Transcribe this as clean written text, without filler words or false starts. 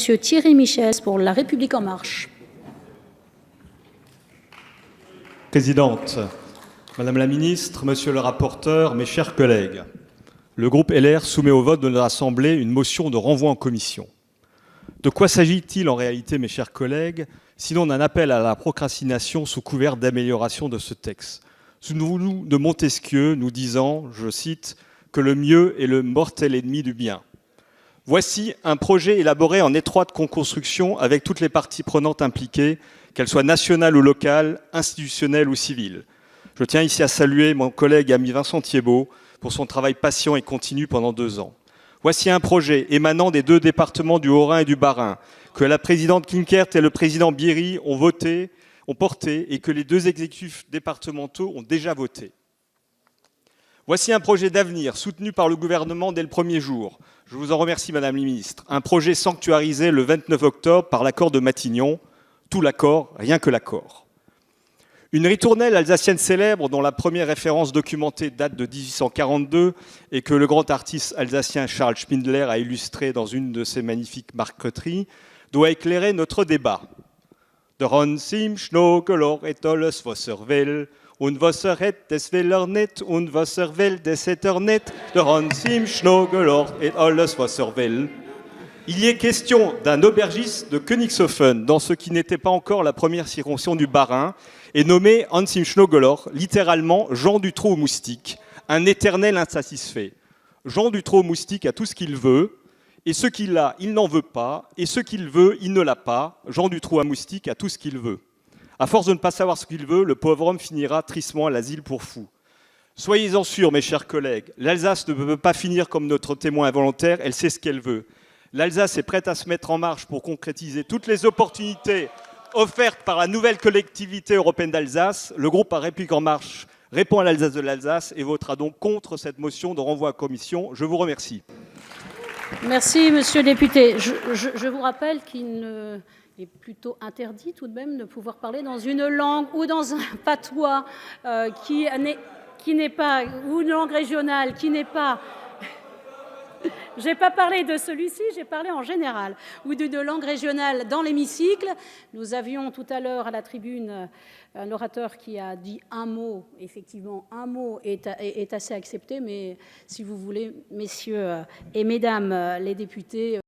Monsieur Thierry Michel pour La République En Marche. Présidente, Madame la Ministre, Monsieur le rapporteur, mes chers collègues, le groupe LR soumet au vote de l'Assemblée une motion de renvoi en commission. De quoi s'agit-il en réalité, mes chers collègues, sinon d'un appel à la procrastination sous couvert d'amélioration de ce texte? Souvenons-nous de Montesquieu nous disant, je cite, que le mieux est le mortel ennemi du bien. Voici un projet élaboré en étroite co-construction avec toutes les parties prenantes impliquées, qu'elles soient nationales ou locales, institutionnelles ou civiles. Je tiens ici à saluer mon collègue et ami Vincent Thiébaut pour son travail patient et continu pendant 2 ans. Voici un projet émanant des 2 départements du Haut-Rhin et du Bas-Rhin, que la présidente Klinkert et le président Bierry ont porté et que les 2 exécutifs départementaux ont déjà voté. Voici un projet d'avenir soutenu par le gouvernement dès le premier jour. Je vous en remercie, Madame la Ministre. Un projet sanctuarisé le 29 octobre par l'accord de Matignon. Tout l'accord, rien que l'accord. Une ritournelle alsacienne célèbre dont la première référence documentée date de 1842 et que le grand artiste alsacien Charles Spindler a illustré dans une de ses magnifiques marqueteries doit éclairer notre débat. Der Hans im Schnogelor et alles Wasser will, und Wasser het des Weller net, und Wasser will des Etter net, der Hans im Schnogelor et alles Wasser will. Il y est question d'un aubergiste de Königshofen, dans ce qui n'était pas encore la première circonscription du Bas-Rhin, et nommé Hans im Schnogelor, littéralement Jean du Trou au moustique, un éternel insatisfait. Jean du Trou au moustique a tout ce qu'il veut, et ce qu'il a, il n'en veut pas, et ce qu'il veut, il ne l'a pas. Jean du Trou à moustique a tout ce qu'il veut. À force de ne pas savoir ce qu'il veut, le pauvre homme finira tristement à l'asile pour fous. Soyez-en sûrs, mes chers collègues, l'Alsace ne peut pas finir comme notre témoin involontaire, elle sait ce qu'elle veut. L'Alsace est prête à se mettre en marche pour concrétiser toutes les opportunités offertes par la nouvelle collectivité européenne d'Alsace. Le groupe La République En Marche répond à l'Alsace de l'Alsace et votera donc contre cette motion de renvoi à commission. Je vous remercie. Merci, monsieur le député. Je vous rappelle qu'il est plutôt interdit tout de même de pouvoir parler dans une langue ou dans un patois qui n'est pas, ou une langue régionale qui n'est pas... Je n'ai pas parlé de celui-ci, j'ai parlé en général, ou de langue régionale dans l'hémicycle. Nous avions tout à l'heure à la tribune un orateur qui a dit un mot. Effectivement, un mot est assez accepté, mais si vous voulez, messieurs et mesdames les députés,